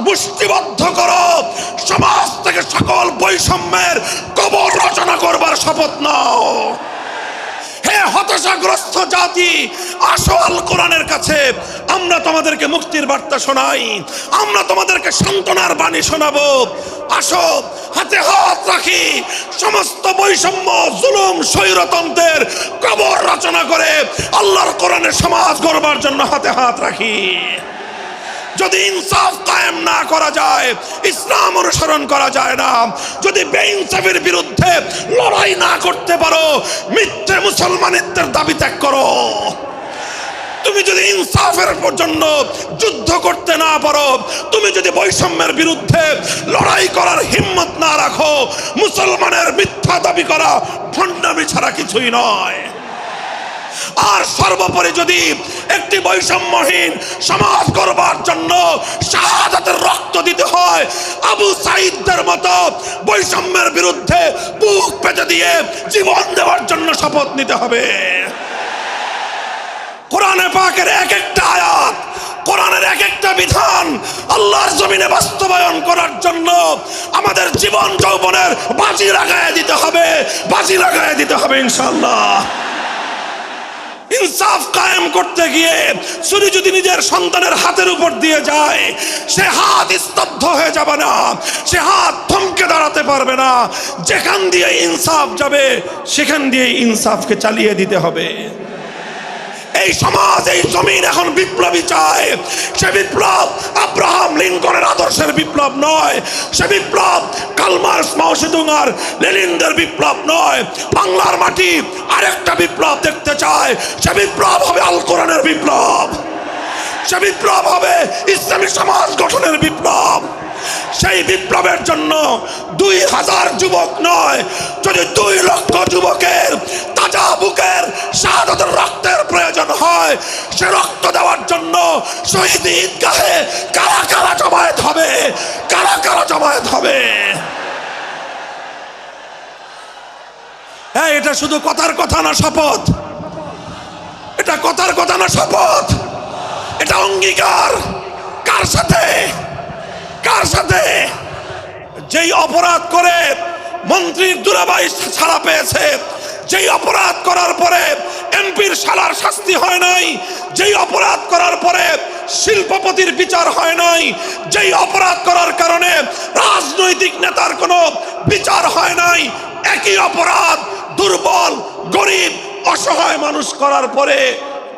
মুষ্টিবদ্ধ করো, সমাজ থেকে সকল বৈষম্যের কবর রচনা করবার শপথ নাও। হে হতাশাগ্রস্ত জাতি, আসো আল কোরআনের কাছে, আমরা তোমাদেরকে মুক্তির বার্তা শোনাই, আমরা তোমাদেরকে সান্ত্বনার বাণী শোনাবো। আসো হাতে হাত রাখি, সমস্ত বৈষম্য, জুলুম, স্বৈরতন্ত্রের কবর রচনা করে আল্লাহর কোরআনের সমাজ গড়বার জন্য হাতে হাত রাখি। যদি ইনসাফ কায়েম না করা যায়, ইসলাম অনুসরণ করা যায় না, যদি বেইনসাফের বিরুদ্ধে লড়াই না করতে পারো, মিথ্যে মুসলমানিত্বের দাবি ত্যাগ করো। তুমি যদি ইনসাফের জন্য যুদ্ধ করতে না পারো, তুমি যদি বৈষম্যের বিরুদ্ধে লড়াই করার হিম্মত না রাখো, মুসলমানের মিথ্যা দাবি করা ভণ্ডামি ছাড়া কিছুই নয়। আর সর্বোপরি যদি একটি বৈষম্যহীন সমাজ গড়বার জন্য শাহাদাতের রক্ত দিতে হয়, আবু সাঈদদের মতো বৈষম্যের বিরুদ্ধে বুক পেতে দিয়ে জীবন দেওয়ার জন্য শপথ নিতে হবে। কোরআনে পাকের এক একটা আয়াত, কোরআনের এক একটা বিধান আল্লাহর জমিনে বাস্তবায়ন করার জন্য আমাদের জীবন যৌবনের বাজি লাগায় দিতে হবে, বাজি লাগায় দিতে হবে ইনশাআল্লাহ। ইনসাফ কায়েম করতে গিয়ে ছুরি যদি নিজের সন্তানের হাতের উপর দিয়ে যায়, সে হাত স্তব্ধ হয়ে যাবে না, সে হাত থমকে দাঁড়াতে পারবে না। যেখান দিয়ে ইনসাফ যাবে সেখান দিয়ে ইনসাফকে চালিয়ে দিতে হবে। এই সমাজ, এই জমিন এখন বিপ্লবী চায়। সে বিপ্লব আব্রাহাম লিঙ্কনের আদর্শের বিপ্লব নয়, সে বিপ্লব কার্ল মার্কস, মাও সেতুং আর লেনিনদের বিপ্লব নয়। বাংলার মাটি আরেকটা বিপ্লব দেখতে চায়, সে বিপ্লব হবে আল কোরআনের বিপ্লব, সে বিপ্লব হবে ইসলামী সমাজ গঠনের বিপ্লব। সেই বিপ্লবের জন্য 2000 যুবক নয়, যদি 2 লক্ষ যুবকের তাজা বুকের শাহাদাতের রক্তের প্রয়োজন হয়, সে রক্ত দেওয়ার জন্য শহীদ ঈদগাহে কারা কারা জমায়েত হবে, কারা কারা জমায়েত হবে। হ্যাঁ, এটা শুধু কথার কথা না, শপথ। এটা কথার কথা না, শপথ। এটা অঙ্গীকার। কার সাথে? কার সাথে? যেই অপরাধ করে মন্ত্রীর দুলাভাই ছাড়া পেয়েছে, যেই অপরাধ করার পরে এমপির শালার শাস্তি হয় নাই, যেই অপরাধ করার পরে শিল্পপতির বিচার হয় নাই, যেই অপরাধ করার কারণে রাজনৈতিক নেতার কোনো বিচার হয় নাই, একই অপরাধ দুর্বল, গরিব, অসহায় মানুষ করার পরে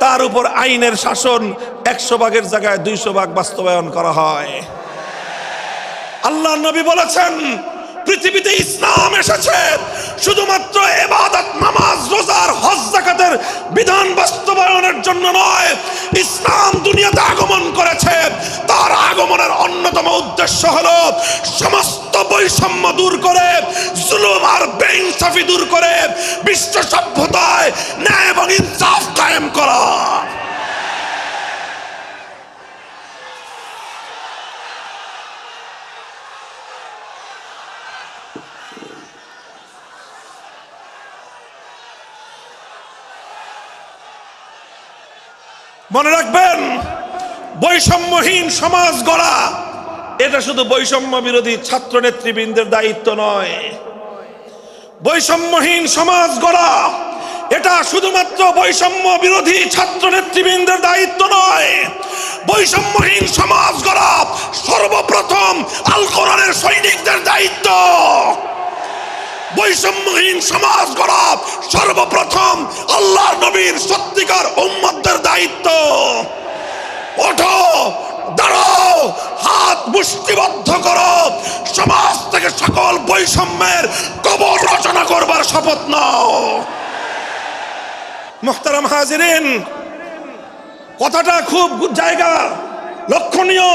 তার উপর আইনের শাসন 100 ভাগের জায়গায় 200 ভাগ বাস্তবায়ন করা হয়। আল্লাহ নবী বলেছেন, পৃথিবীতে ইসলাম এসেছে শুধুমাত্র ইবাদত, নামাজ, রোজার, হজ, যাকাতের বিধান বাস্তবায়নের জন্য নয়। ইসলাম দুনিয়াতে আগমন করেছে, তার আগমনের অন্যতম উদ্দেশ্য হলো সমস্ত বৈষম্য দূর করে, জুলুম আর বেইনসাফি দূর করে বিশ্ব সভ্যতায় ন্যায় এবং ইনসাফ কায়েম করা। মনে রাখবেন, বৈষম্যহীন সমাজ গড়া এটা শুধু বৈষম্য বিরোধী ছাত্র নেতৃবৃন্দের দায়িত্ব নয়। বৈষম্যহীন সমাজ গড়া এটা শুধুমাত্র বৈষম্য বিরোধী ছাত্র নেতৃবৃন্দের দায়িত্ব নয়। বৈষম্যহীন সমাজ গড়া সর্বপ্রথম আল কোরআনের সৈনিকদের দায়িত্ব। বৈষম্যহীন সমাজ গড়া সর্বপ্রথম আল্লাহর নবীর সত্যিকার উম্মতদের দায়িত্ব। ওঠো, দাঁড়াও, হাত মুষ্টিবদ্ধ করো, সমাজ থেকে সকল বৈষম্যের কবর রচনা করবার শপথ নাও। মুহতারাম হাজিরিন, কথাটা খুব জায়গা লক্ষণীয়,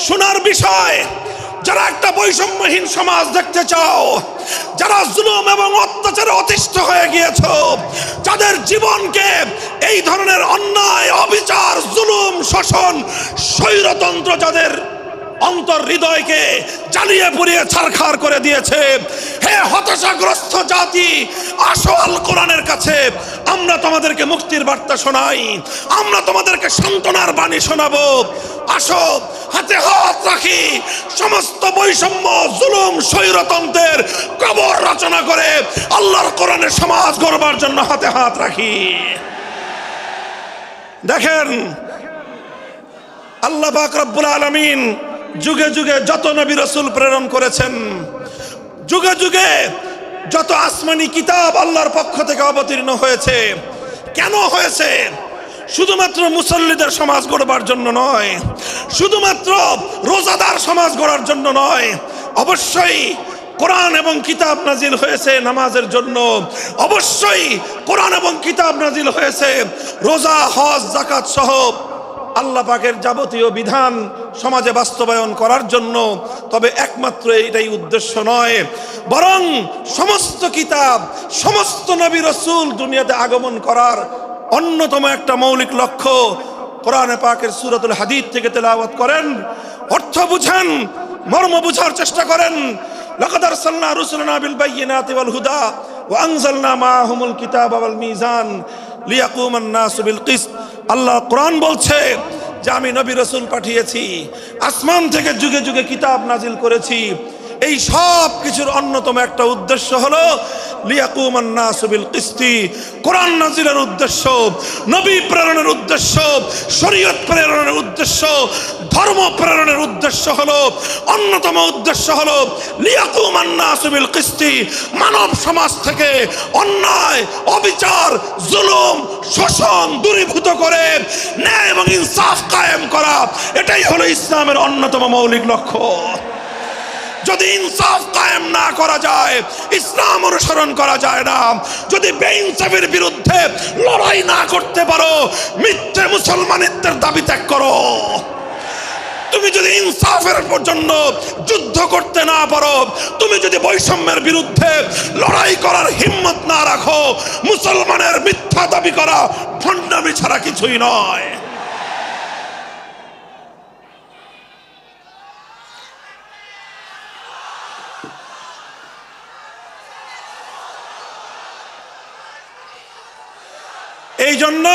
শোনার বিষয়। যারা একটা বৈষম্যহীন সমাজ দেখতে চাও, যারা জুলুম এবং অত্যাচারে অতিষ্ঠ হয়ে গিয়েছ, যাদের জীবনকে এই ধরনের অন্যায়, অবিচার, জুলুম, শোষণ, স্বৈরতন্ত্র যাদের অন্তর হৃদয়কে জ্বালিয়ে পুড়িয়ে ছারখার করে দিয়েছে, হে হতাশাগ্রস্ত জাতি, আসো আল কোরআনের কাছে, আমরা তোমাদেরকে মুক্তির বার্তা শোনাই, আমরা তোমাদেরকে সান্ত্বনার বাণী শোনাবো। আসো হাতে হাত রাখি, সমস্ত বৈষম্য, জুলুম, স্বৈরতন্ত্রের কবর রচনা করে আল্লাহর কোরআনের সমাজ গড়বার জন্য হাতে হাত রাখি। দেখেন আল্লাহ পাক রব্বুল আলামিন যুগে যুগে যত নবী রাসূল প্রেরণ করেছেন, যুগে যুগে যত আসমানি কিতাব আল্লাহর পক্ষ থেকে অবতীর্ণ হয়েছে, কেন হয়েছে? শুধুমাত্র মুসল্লিদের সমাজ গড়বার জন্য নয়, শুধুমাত্র রোজাদার সমাজ গড়ার জন্য নয়, অবশ্যই কোরআন এবং কিতাব নাজিল হয়েছে নামাজের জন্য, অবশ্যই কোরআন এবং কিতাব নাজিল হয়েছে রোজা, হজ, যাকাত সহ আল্লাহ পাকের যাবতীয় বিধান সমাজে বাস্তবায়ন করার জন্য। তবে একমাত্র এটাই উদ্দেশ্য নয়, বরং সমস্ত কিতাব, সমস্ত নবী রাসূল দুনিয়াতে আগমন করার অন্যতম একটা মৌলিক লক্ষ্য। কোরআনে পাকের সূরাতুল হাদীদ থেকে তেলাওয়াত করেন, অর্থ বুঝেন, মর্ম বুঝার চেষ্টা করেন। লাকাদ আরসালনা রুসুলানা বিল বায়িনাতি ওয়াল হুদা ওয়া আনজালনা মাআহুমুল কিতাবা ওয়াল মিজান লিয়াকুমান নাসু বিল কিসত। আল্লাহ কোরআন বলছে যে আমি নবী রাসূল পাঠিয়েছি, আসমান থেকে যুগে যুগে কিতাব নাজিল করেছি। এই সব কিছুর অন্যতম একটা উদ্দেশ্য হলো লিয়াকুমান নাসু বিল কিসতি। কোরআন নাজিলের উদ্দেশ্য, নবী প্রেরণের উদ্দেশ্য, শরীয়ত প্রেরণের উদ্দেশ্য, ধর্ম প্রেরণের উদ্দেশ্য হলো, অন্যতম উদ্দেশ্য হলো লিয়াকুমান নাসু বিল কিসতি। মানব সমাজ থেকে অন্যায়, অবিচার, জুলুম, শোষণ দূরীভূত করে ন্যায় এবং ইনসাফ কায়েম করা, এটাই হলো ইসলামের অন্যতম মৌলিক লক্ষ্য। যদি ইনসাফ কায়েম না করা যায়, ইসলাম অনুসরণ করা যায় না। যদি বেইনসাফের বিরুদ্ধে লড়াই না করতে পারো, মিথ্যে মুসলমানিত্বের দাবি ত্যাগ করো। তুমি যদি ইনসাফের জন্য যুদ্ধ করতে না পারো, তুমি যদি বৈষম্যের বিরুদ্ধে লড়াই করার হিম্মত না রাখো, মুসলমানের মিথ্যা দাবি করা ভণ্ডামি ছাড়া কিছুই নয়। এই জন্য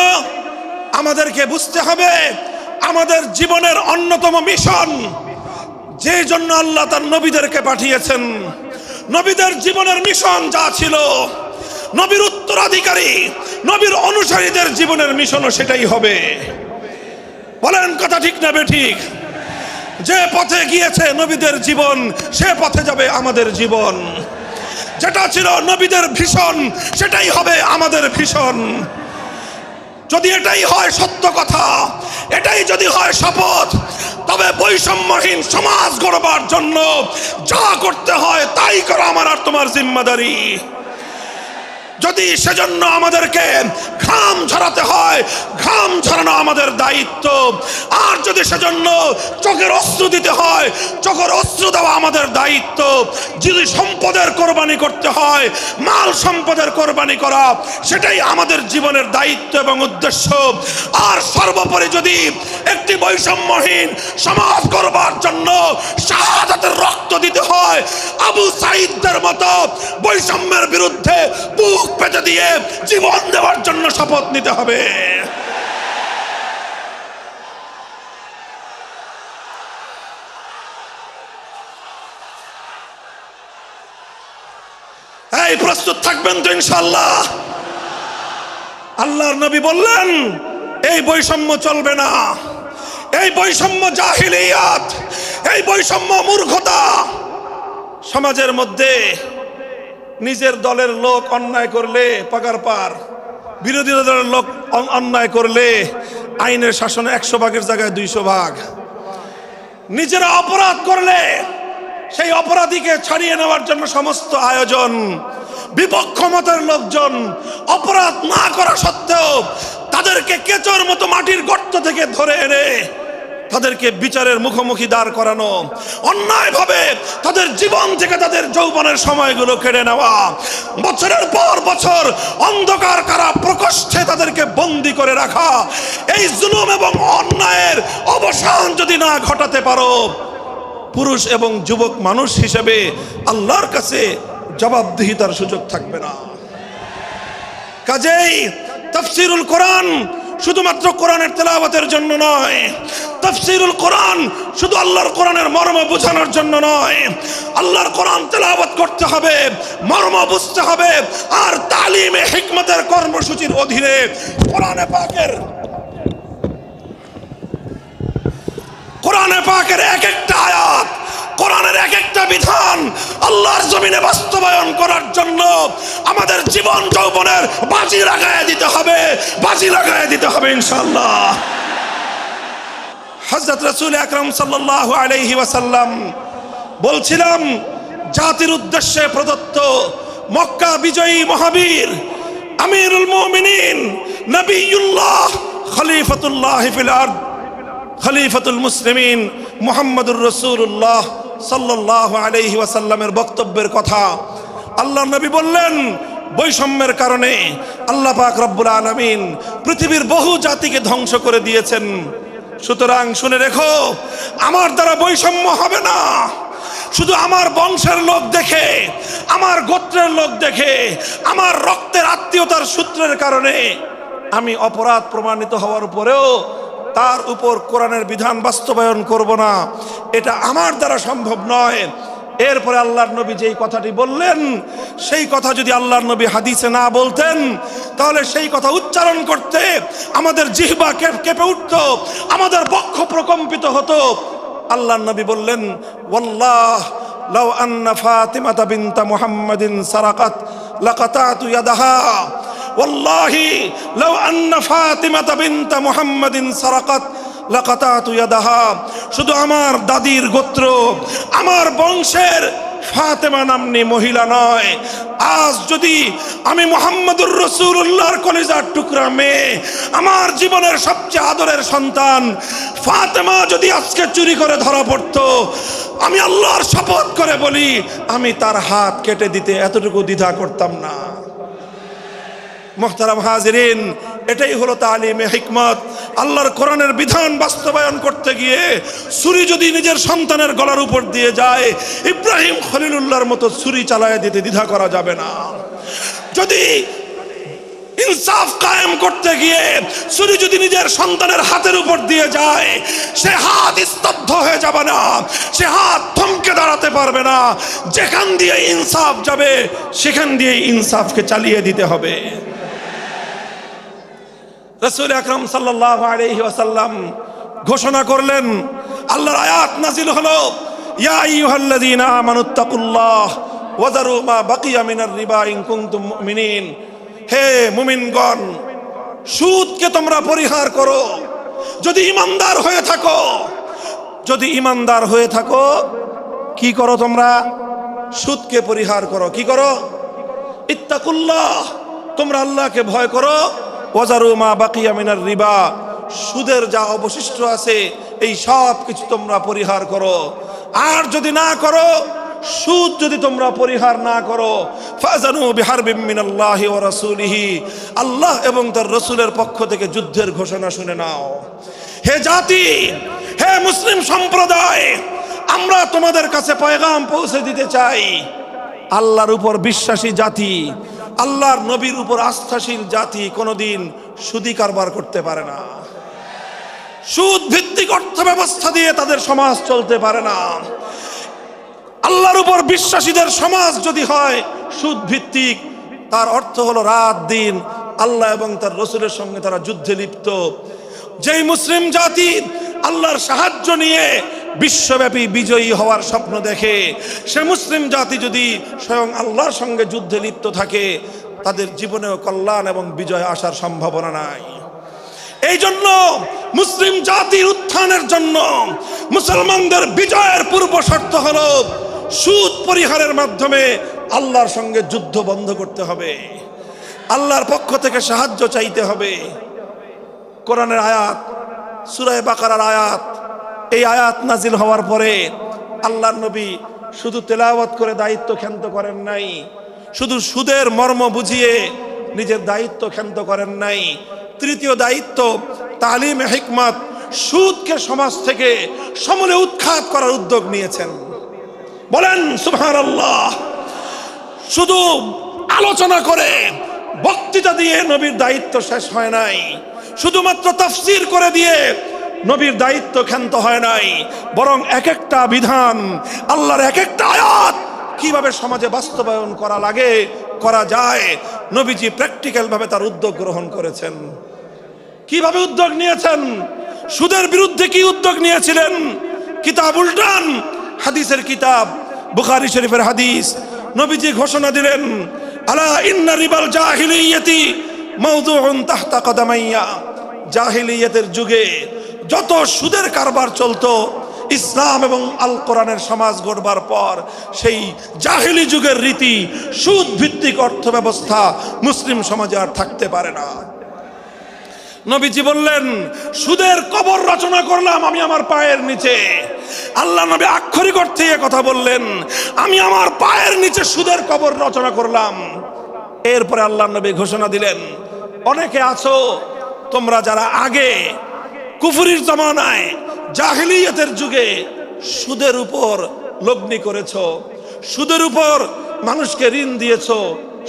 আমাদেরকে বুঝতে হবে, আমাদের জীবনের অন্যতম মিশন, যে জন্য আল্লাহ তার নবীদেরকে পাঠিয়েছেন, নবীদের জীবনের মিশন যা ছিল, নবীর উত্তরাধিকারী, নবীর অনুসারীদের জীবনের মিশনও সেটাই হবে। বলেন কথা ঠিক না বেঠিক? যে পথে গিয়েছে নবীদের জীবন, সে পথে যাবে আমাদের জীবন। যেটা ছিল নবীদের ভীষণ, সেটাই হবে আমাদের ভীষণ। যদি এটাই হয় সত্য কথা, এটাই যদি হয় শপথ, তবে বৈষম্যহীন সমাজ গড়বার জন্য যা করতে হয় তাই করা আমার আর তোমার জিম্মাদারি। যদি সেজন্য আমাদেরকে ঘাম ঝরাতে হয়, ঘাম ঝরানো আমাদের দায়িত্ব। আর যদি সেজন্য চোখের অশ্রু দিতে হয়, চোখের অশ্রু দেওয়া আমাদের দায়িত্ব। যদি সম্পদের কোরবানি করতে হয়, মাল সম্পদের কোরবানি করা, সেটাই আমাদের জীবনের দায়িত্ব এবং উদ্দেশ্য। আর সর্বোপরি যদি একটি বৈষম্যহীন সমাজ গড়বার জন্য শাহাদাতের রক্ত দিতে হয়, আবু সাঈদদের মতো বৈষম্যের বিরুদ্ধে বুক পেতে দিয়ে জীবন দেওয়ার জন্য শপথ নিতে হবে। এই প্রস্তুত থাকবেন তো ইনশাআল্লাহ? আল্লাহর নবী বললেন এই বৈষম্য চলবে না, এই বৈষম্য জাহিলিয়াত, এই বৈষম্য মূর্খতা। সমাজের মধ্যে নিজের দলের লোক অন্যায় করলে পাগার পার, বিরোধী দলের লোক অন্যায় করলে আইনের শাসনে 100 ভাগের জায়গায় 200 ভাগ। নিজেরা অপরাধ করলে সেই অপরাধীকে ছাড়িয়ে নেওয়ার জন্য সমস্ত আয়োজন। বিপক্ষ মতের লোকজন অপরাধ না করা সত্ত্বেও তাদেরকে কেচোর মতো মাটির গর্ত থেকে ধরে এনে তাদেরকে বিচারের মুখোমুখি দাঁড় করানো, অন্যায়ভাবে তাদের জীবন থেকে তাদের যৌবনের সময়গুলো কেড়ে নেওয়া, বছরের পর বছর অন্ধকার কারা প্রকোষ্ঠে তাদেরকে বন্দি করে রাখা। এই জুলুম এবং অন্যায়ের অবসান যদি না ঘটাতে পারো, পুরুষ এবং যুবক মানুষ হিসেবে আল্লাহর কাছে জবাবদিহিতার সুযোগ থাকবে না। কাজেই তাফসীরুল কোরআন শুধুমাত্র কোরআনের তেলাওয়াতের জন্য নয়, তাফসীরুল কোরআন শুধু আল্লাহর কোরআনের মর্ম বোঝানোর জন্য নয়। আল্লাহর কোরআন তেলাওয়াত করতে হবে, মর্ম বুঝতে হবে, আর তালিমে হিকমতের কর্মসূচির অধীনে কোরআনে পাকের এক একটা আয়াত, কোরআনের এক একটা বিধান আল্লাহর জমিনে বাস্তবায়ন করার জন্য আমাদের জীবন যৌবনের বাজি লাগায় দিতে হবে ইনশাআল্লাহ। হযরত রাসূল আকরাম সাল্লাল্লাহু আলাইহি ওয়াসাল্লাম বলছিলাম, জাতির উদ্দেশ্যে প্রদত্ত মক্কা বিজয়ী মহাবীর আমিরুল মুমিনিন নবিয়ুল্লাহ খলিফাতুল্লাহ ফিল আরদ খলিফাতুল মুসলিমিন মুহাম্মদুর রাসূলুল্লাহ সাল্লাল্লাহু আলাইহি ওয়াসাল্লামের বক্তব্যের কথা আল্লাহর নবী বললেন, বৈষম্যের কারণে আল্লাহ পাক রব্বুল আলামিন পৃথিবীর বহু জাতিকে ধ্বংস করে দিয়েছেন। সুতরাং শুনে রেখো, আমার দ্বারা বৈষম্য হবে না। শুধু আমার বংশের লোক দেখে, আমার গোত্রের লোক দেখে, আমার রক্তের আত্মীয়তার সূত্রের কারণে আমি অপরাধ প্রমাণিত হওয়ার পরেও তার উপর কোরআনের বিধান বাস্তবায়ন করব না, এটা আমার দ্বারা সম্ভব নয়। এরপরে আল্লাহর নবী যেই কথাটি বললেন, সেই কথা যদি আল্লাহর নবী হাদিসে না বলতেন, তাহলে সেই কথা উচ্চারণ করতে আমাদের জিহ্বা কেঁপে উঠত, আমাদের বক্ষ প্রকম্পিত হতো। আল্লাহর নবী বললেন, ওয়াল্লাহ লাউ আন্না ফাতিমাতা বিনতা মুহাম্মাদিন সারাকাত লাকাতাতু ইয়াদাহা, ওয়াল্লাহি লাউ আন্না ফাতিমাতা বিনতা মুহাম্মাদিন সারাকাত লাকাতাতু ইয়াদাহা। শুধু আমার দাদির গোত্র, আমার বংশের ফাতেমা নামনি মহিলা নয়, আজ যদি আমি মুহাম্মদুর রাসূলুল্লাহর কলিজার টুকরা মেয়ে, আমার জীবনের সবচেয়ে আদরের সন্তান ফাতেমা যদি আজকে চুরি করে ধরা পড়তো, আমি আল্লাহর শপথ করে বলি, আমি তার হাত কেটে দিতে এতটুকু দ্বিধা করতাম না। মুহতারাম হাজিরিন, এটাই হলো তালিমে হিকমত। আল্লাহর কোরআনের বিধান বাস্তবায়ন করতে গিয়ে ছুরি যদি নিজের সন্তানের গলার উপর দিয়ে যায়, ইব্রাহিম খলিলুল্লাহর মতো ছুরি চালায় দিতে দ্বিধা করা যাবে না। যদি ইনসাফ কায়েম করতে গিয়ে ছুরি যদি নিজের সন্তানের হাতের উপর দিয়ে যায়, সে হাত স্তব্ধ হয়ে যাবে না, সে হাত থমকে দাঁড়াতে পারবে না। যেখান দিয়ে ইনসাফ যাবে সেখান দিয়ে ইনসাফকে চালিয়ে দিতে হবে। রাসূল আকরাম সাল্লাল্লাহু আলাইহি ওয়াসাল্লাম ঘোষণা করলেন, আল্লাহর আয়াত নাজিল হলো, ইয়া আইয়ুহাল্লাযীনা আমানুত্তাকুল্লাহ ওয়া যারু মা বাকিয়া মিনার রিবা ইন কুনতুম মুমিনিন। হে মুমিনগণ, সুদকে তোমরা পরিহার করো যদি ঈমানদার হয়ে থাকো। যদি ঈমানদার হয়ে থাকো, কি করো তোমরা? সুদকে পরিহার করো। কি করো? ইত্তাকুল্লাহ, তোমরা আল্লাহকে ভয় করো। ওয়াজারু মা বাকিয়া মিনার রিবা, সুদের যা অবশিষ্ট আছে এই সব কিছু তোমরা পরিহার করো। আর যদি না করো, সুদ যদি তোমরা পরিহার না করো, ফাজানু বিহারবিম মিনাল্লাহি ওয়া রাসূলিহি, আল্লাহ এবং তার রাসূলের পক্ষ থেকে যুদ্ধের ঘোষণা শুনে নাও। হে জাতি, হে মুসলিম সম্প্রদায়, আমরা তোমাদের কাছে পয়গাম পৌঁছে দিতে চাই, আল্লাহর উপর বিশ্বাসী জাতি, আল্লাহর নবীর উপর আস্থাশীল জাতি কোনোদিন সুদি কারবার করতে পারে না। সুদ ভিত্তিক অর্থ ব্যবস্থা দিয়ে তাদের সমাজ চলতে পারে না। আল্লাহর উপর বিশ্বাসীদের সমাজ যদি হয় সুদ ভিত্তিক, তার অর্থ হলো রাত দিন আল্লাহ এবং তার রাসূলের সঙ্গে তারা যুদ্ধে লিপ্ত। যেই মুসলিম জাতি আল্লাহর সাহায্য নিয়ে বিশ্বব্যাপী বিজয়ী হওয়ার স্বপ্ন দেখে, সে মুসলিম জাতি যদি স্বয়ং আল্লাহর সঙ্গে যুদ্ধে লিপ্ত থাকে, তাদের জীবনেও কল্যাণ এবং বিজয় আসার সম্ভাবনা নাই। এই জন্য মুসলিম জাতির উত্থানের জন্য, মুসলমানদের বিজয়ের পূর্ব শর্ত হলো সুদ পরিহারের মাধ্যমে আল্লাহর সঙ্গে যুদ্ধ বন্ধ করতে হবে, আল্লাহর পক্ষ থেকে সাহায্য চাইতে হবে। কোরআনের আয়াত, সূরা বাকারার আয়াত, এই আয়াত নাজিল হওয়ার পরে আল্লাহর নবী শুধু তেলাওয়াত করে দায়িত্ব ক্ষান্ত করেন নাই, শুধু সুদের মর্ম বুঝিয়ে নিজের দায়িত্ব ক্ষান্ত করেন নাই। তৃতীয় দায়িত্ব তালিমে হিকমত, সুদকে সমাজ থেকে সমূলে উৎখাত করার উদ্যোগ নিয়েছেন। বলেন সুবহানাল্লাহ। শুধু আলোচনা করে বক্তৃতা দিয়ে নবীর দায়িত্ব শেষ হয় নাই, শুধুমাত্র তাফসীর করে দিয়ে নবীর দায়িত্ব ক্ষান্ত হয় নাই, বরং এক একটা বিধান, আল্লাহর এক একটা আয়াত কিভাবে সমাজে বাস্তবায়ন করা লাগে, করা যায়, নবীজি প্র্যাকটিক্যাল ভাবে তার উদ্যোগ গ্রহণ করেছেন। কিভাবে উদ্যোগ নিয়েছেন? সুদের বিরুদ্ধে কি উদ্যোগ নিয়েছিলেন? কিতাব উল্টান, হাদিসের কিতাব, বুখারী শরীফের হাদিস, নবীজি ঘোষণা দিলেন, আলা ইন্না রিবাল জাহিলিয়াতি মাওদুউন তাহতা কদামাইয়া। জাহিলিয়াতের যুগে যত সুদের কারবার চলতো, ইসলাম এবং আল কোরআনের সমাজ গড়বার পর সেই জাহিলি যুগের রীতি, সুদ ভিত্তিক অর্থ ব্যবস্থা মুসলিম সমাজে আর থাকতে পারে না। নবীজি বললেন, সুদের কবর রচনা করলাম আমি আমার পায়ের নিচে। আল্লাহ নবী আক্ষরিক অর্থে কথা বললেন, আমি আমার পায়ের নিচে সুদের কবর রচনা করলাম। এরপরে আল্লাহ নবী ঘোষণা দিলেন, অনেকে আছো তোমরা যারা আগে কুফরির জামানায় জাহিলিয়াতের যুগে সুদের উপর লগ্নি করেছো, সুদের উপর মানুষকে ঋণ দিয়েছো,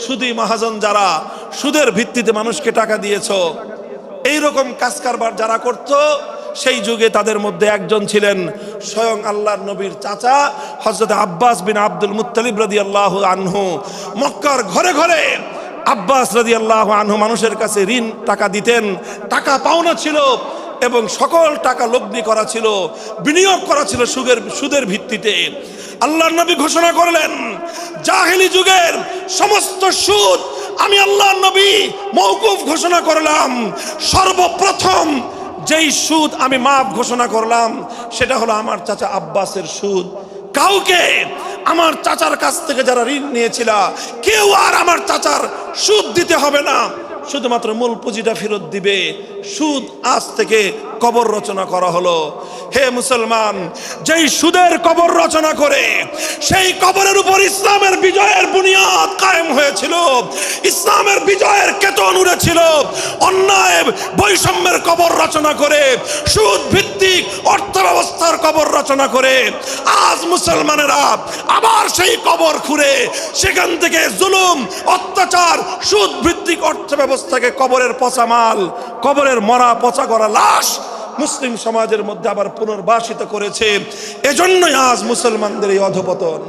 সুদী মহাজন যারা সুদের ভিত্তিতে মানুষকে টাকা দিয়েছো, এইরকম কাজ কারবার যারা করত, সেই যুগে তাদের মধ্যে একজন ছিলেন স্বয়ং আল্লাহর নবীর চাচা হযরত আব্বাস বিন আব্দুল মুত্তালিব রাদিয়াল্লাহু আনহু। মক্কার ঘরে ঘরে আব্বাস রাদিয়াল্লাহু আনহু মানুষের কাছে ঋণ টাকা দিতেন, টাকা পাওনা ছিল এবং সকল টাকা লগ্নি করা ছিল, বিনিয়োগ করা ছিল সুদের ভিত্তিতে। আল্লাহর নবী ঘোষণা করলেন, জাহেলি যুগের সমস্ত সুদ আমি আল্লাহর নবী মওকুফ ঘোষণা করলাম। সর্বপ্রথম যেই সুদ আমি মাফ ঘোষণা করলাম সেটা হলো আমার চাচা আব্বাসের সুদ। কাউকে আমার চাচার কাছ থেকে যারা ঋণ নিয়েছিল, কেউ আর আমার চাচার সুদ দিতে হবে না, শুধুমাত্র মূল পুঁজিটা ফেরত দিবে। সুদ আজ থেকে কবর রচনা করা হলো। হে মুসলমান, যেই সুদের কবর রচনা করে সেই কবরের উপর ইসলামের বিজয়ের বুনিয়াদ কায়েম হয়েছিল, ইসলামের বিজয়ের কেতন উড়েছিল। অন্যায় বৈষম্যের কবর রচনা করে, সুদ ভিত্তিক অর্থ ব্যবস্থার কবর রচনা করে আজ মুসলমানেরা আবার সেই কবর খুঁড়ে সেখান থেকে জুলুম, অত্যাচার, সুদ ভিত্তিক অর্থ ব্যবস্থাকে কবরের পচা মাল, কবরের মরা পচা করা লাশ মুসলিম সমাজের মধ্যে আবার পুনর্বাসিত করেছে। এজন্যই আজ মুসলমানদের এই অধপতন।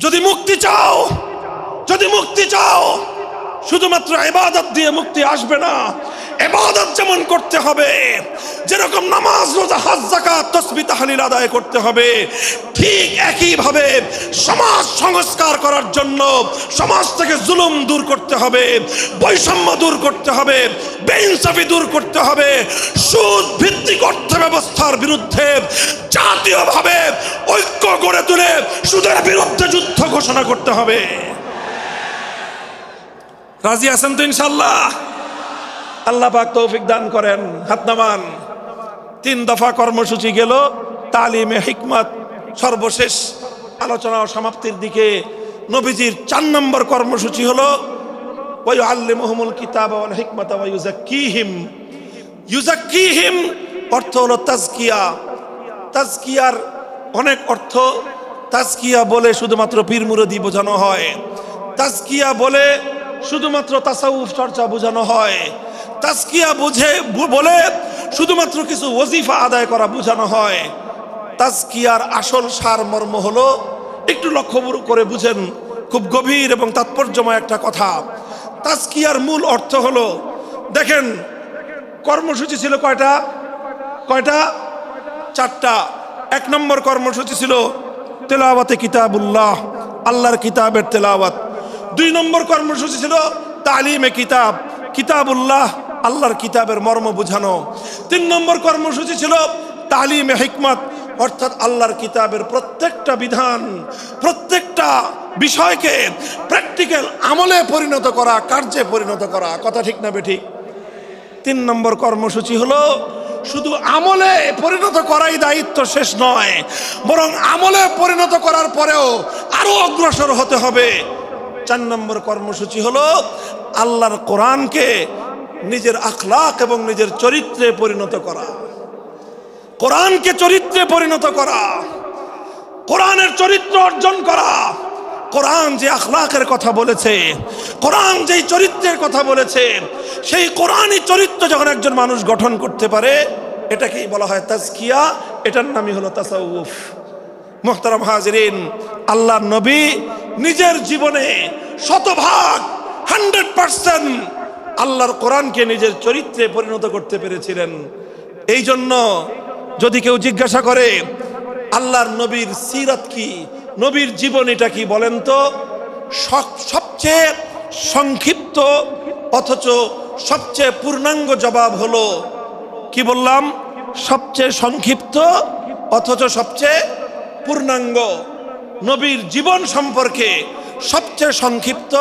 যদি মুক্তি চাও, যদি মুক্তি চাও, শুধুমাত্র ইবাদত দিয়ে মুক্তি আসবে না। ইবাদত যেমন করতে হবে, যেরকম নামাজ, রোজা, হজ, যাকাত, তাসবিহ, তাহলিল আদায় করতে হবে, ঠিক একই ভাবে সমাজ সংস্কার করার জন্য সমাজ থেকে জুলুম দূর করতে হবে, বৈষম্য দূর করতে হবে, বেইনসাফি দূর করতে হবে, সুদ ভিত্তিক অর্থ ব্যবস্থার বিরুদ্ধে জাতীয়ভাবে ঐক্য গড়ে তুলে সুদের বিরুদ্ধে যুদ্ধ ঘোষণা করতে হবে। রাজি আছেন তো ইনশাআল্লাহ? আল্লাহ পাক তৌফিক দান করেন। হাত নামান। 3 দফা কর্মসূচি গেল, তালিমে হিকমত সর্বশেষ আলোচনা ও সমাপ্তির দিকে। নবীজির 4 নম্বর কর্মসূচি হলো ওয়া ইউআল্লিমুহুমুল কিতাবা ওয়াল হিকমাতা ওয়া ইউযাক্কিহিম। ইউযাক্কিহিম অর্থ হলো তাজকিয়া। তাজকিয়ার অনেক অর্থ। তাজকিয়া বলে শুধুমাত্র পীর মুরিদি বোঝানো হয়, তাজকিয়া বলে শুধুমাত্র তাসাউফ চর্চা বোঝানো হয়, তাজকিয়া বলে শুধুমাত্র কিছু ওজিফা আদায় করা বোঝানো হয়। তাজকিয়ার আসল সারমর্ম হলো, একটু লক্ষ্য করে বুঝেন, খুব গভীর এবং তাৎপর্যময় একটা কথা। তাজকিয়ার মূল অর্থ হলো, দেখেন কর্মসূচি ছিল কয়টা? 4টা। 1 নম্বর কর্মসূচি ছিল তেলাওয়াতে কিতাবুল্লাহ, আল্লাহর কিতাবের তেলাওয়াত। 2 নম্বর কর্মসূচি ছিল তালিমে কিতাব, কিতাবুল্লাহ, আল্লাহর কিতাবের মর্ম বুঝানো। 3 নম্বর কর্মসূচি ছিল তালিমে হিকমত, অর্থাৎ আল্লাহর কিতাবের প্রত্যেকটা বিধান, প্রত্যেকটা বিষয়কে প্র্যাকটিক্যাল আমলে পরিণত করা, কার্যে পরিণত করা। কথা ঠিক না বেঠিক? 3 নম্বর কর্মসূচি হলো শুধু আমলে পরিণত করাই দায়িত্ব শেষ নয়, বরং আমলে পরিণত করার পরেও আরো অগ্রসর হতে হবে। 4 নম্বর কর্মসূচি হলো আল্লাহর কোরআনকে নিজের আখলাক এবং নিজের চরিত্রে পরিণত করা। কোরআনকে চরিত্রে পরিণত করা, কোরআনের চরিত্র অর্জন করা, কোরআন যে আখলাকের কথা বলেছে, কোরআন যেই চরিত্রের কথা বলেছে, সেই কোরআনই চরিত্র যখন একজন মানুষ গঠন করতে পারে, এটাকেই বলা হয় তাজকিয়া, এটার নামই হলো তাসাউফ। মুহতারাম হাজিরিন, আল্লাহর নবী নিজের জীবনে 100% আল্লাহর কোরআনকে নিজের চরিত্রে পরিণত করতে পেরেছিলেন। এই জন্য যদি কেউ জিজ্ঞাসা করে আল্লাহর নবীর সিরাত কি, নবীর জীবনীটা কি বলেন তো, সবচেয়ে সংক্ষিপ্ত অথচ সবচেয়ে পূর্ণাঙ্গ জবাব হলো, কি বললাম, সবচেয়ে সংক্ষিপ্ত অথচ সবচেয়ে পূর্ণাঙ্গ। নবীর জীবন সম্পর্কে সবচেয়ে সংক্ষিপ্ত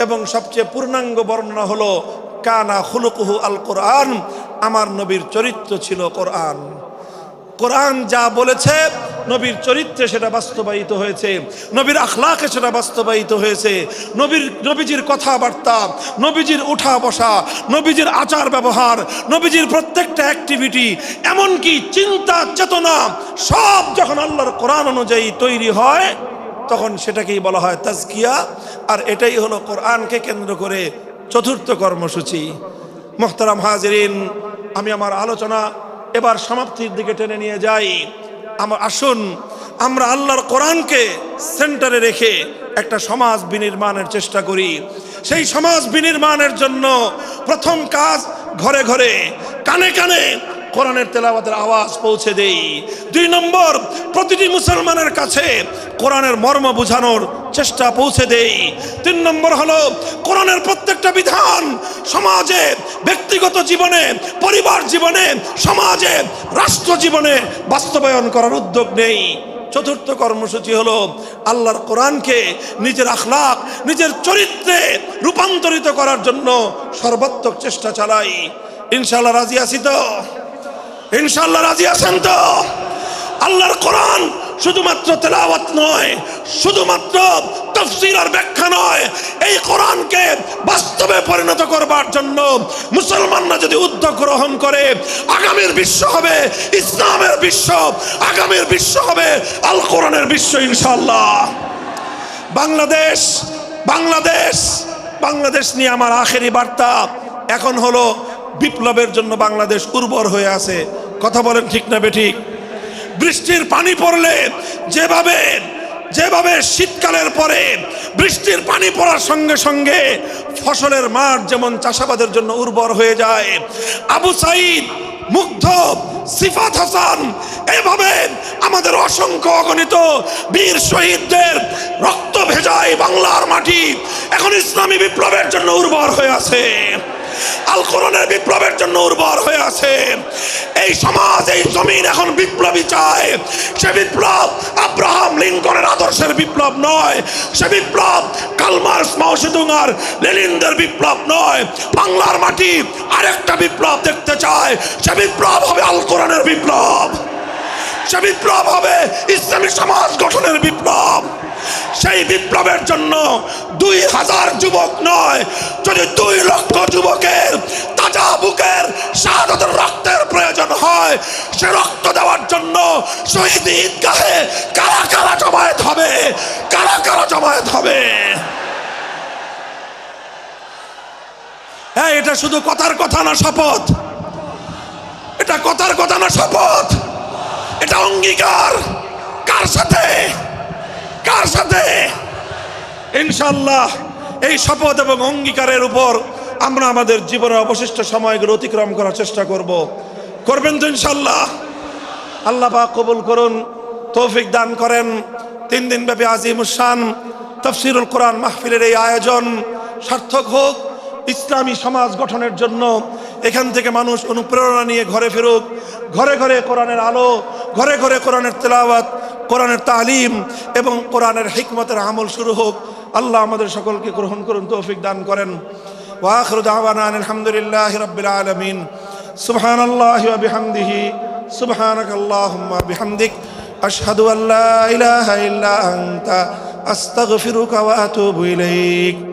এবং সবচেয়ে পূর্ণাঙ্গ বর্ণনা হলো কানা খুলুকুহু আল কোরআন, আমার নবীর চরিত্র ছিল কোরআন। কোরআন যা বলেছে নবীর চরিত্রে সেটা বাস্তবায়িত হয়েছে, নবীর আখলাকে সেটা বাস্তবায়িত হয়েছে। নবীজির কথাবার্তা, নবীজির উঠা বসা, নবীজির আচার ব্যবহার, নবীজির প্রত্যেকটা অ্যাক্টিভিটি, এমনকি চিন্তা চেতনা সব যখন আল্লাহর কোরআন অনুযায়ী তৈরি হয়, তখন সেটাকেই বলা হয় তাজকিয়া। আর এটাই হলো কোরআনকে কেন্দ্র করে চতুর্থ কর্মসূচি। মুহতারাম হাজিরিন, আমি আমার আলোচনা এবার সমাপ্তির দিকে টেনে নিয়ে যাই। আসুন আমরা আল্লাহর কোরআনকে সেন্টারে রেখে একটা সমাজ বিনির্মাণের চেষ্টা করি। সেই সমাজ বিনির্মাণের জন্য প্রথম কাজ, ঘরে ঘরে কানে কানে কোরআনের তেলাওয়াতের আওয়াজ পৌঁছে দেই। 2 নম্বর, প্রতিটি মুসলমানের কাছে কোরআনের মর্ম বোঝানোর চেষ্টা পৌঁছে দেই। 3 নম্বর হলো কোরআনের প্রত্যেকটা বিধান সমাজে, ব্যক্তিগত জীবনে, পরিবার জীবনে, সমাজে, রাষ্ট্র জীবনে বাস্তবায়ন করার উদ্যোগ নেই। চতুর্থ কর্মসূচি হলো আল্লাহর কোরআনকে নিজের আখলাক, নিজের চরিত্রে রূপান্তরিত করার জন্য সর্বাত্মক চেষ্টা চালাই। ইনশাআল্লাহ রাজি আছি তো? ইনশাআল্লাহ রাজি আছেন তো? আল্লাহর কোরআন শুধুমাত্র তেলাওয়াত নয়, শুধুমাত্র তাফসীর আর ব্যাখ্যা নয়, এই কোরআনকে বাস্তবে পরিণত করবার জন্য মুসলমানরা যদি উদ্যোগ গ্রহণ করে, আগামীর বিশ্ব হবে ইসলামের বিশ্ব, আগামীর বিশ্ব হবে আল কোরআনের বিশ্ব ইনশাআল্লাহ। বাংলাদেশ বাংলাদেশ বাংলাদেশ নিয়ে আমার আখেরি বার্তা এখন হলো, বিপ্লবের জন্য বাংলাদেশ উর্বর হয়ে আছে। কথা বলেন ঠিক না বেঠিক? বৃষ্টির পানি পড়লে যেভাবে যেভাবে শীতকালের পরে বৃষ্টির পানি পড়ার সঙ্গে সঙ্গে ফসলের মাঠ যেমন চাষাবাদের জন্য উর্বর হয়ে যায়, আবু সাইদ, মুগ্ধ, সিফাত হাসান, এভাবে আমাদের অসংখ্য অগণিত বীর শহীদদের রক্ত ভেজায় বাংলার মাটি এখন ইসলামী বিপ্লবের জন্য উর্বর হয়ে আছে, আল কোরআনের বিপ্লবের জন্য উর্বর হয়ে আছে। এই সমাজ, এই জমিন এখন বিপ্লবী চায়। সে বিপ্লব আব্রাহাম লিঙ্কনের আদর্শের বিপ্লব নয়, সে বিপ্লব কার্ল মার্কস, মাও সেতুং আর লেনিনদের বিপ্লব নয়। বাংলার মাটি আরেকটা বিপ্লব দেখতে চায়, সে বিপ্লব হবে আল কোরআনের বিপ্লব, সে বিপ্লব হবে ইসলামী সমাজ গঠনের বিপ্লব। সেই বিপ্লবের জন্য 2000 যুবক নয়, যদি 2 লক্ষ যুবকের তাজা বুকের শাহাদাতের রক্তের প্রয়োজন হয়, সে রক্ত দেওয়ার জন্য শহীদ ঈদগাহে কারা কারা জমায়েত হবে, কারা কারা জমায়েত হবে। হ্যাঁ, এটা শুধু কথার কথা না, শপথ। এটা কথার কথা না, শপথ। এটা অঙ্গীকার। কার সাথে? কার সাথে? ইনশাআল্লাহ এই শপথ এবং অঙ্গীকারের উপর আমরা আমাদের জীবনের অবশিষ্ট সময়গুলো অতিক্রম করার চেষ্টা করব। করবেন তো ইনশাআল্লাহ? আল্লাহ পাক কবুল করুন, তৌফিক দান করেন। 3 দিন ব্যাপী আজিমুস শান তাফসীরুল কোরআন মাহফিলের এই আয়োজন সার্থক হোক, ইসলামী সমাজ গঠনের জন্য এখান থেকে মানুষ অনুপ্রেরণা নিয়ে ঘরে ফিরুক, ঘরে ঘরে কোরআনের আলো, ঘরে ঘরে কোরআনের তেলাওয়াত, কোরআনের তালিম এবং কোরআনের হিকমতের আমল শুরু হোক। আল্লাহ আমাদের সকলকে গ্রহণ করুন, তৌফিক দান করেন। ওয়া আখিরু দাওয়ানা আলহামদুলিল্লাহি রাব্বিল আলামিন। সুবহানাল্লাহি ওয়া বিহামদিহি, সুবহানাকাল্লাহুম্মা বিহামদিক, আশহাদু আল্লা ইলাহা ইল্লা আনতা, আস্তাগফিরুকা ওয়া আতুবু ইলাইক।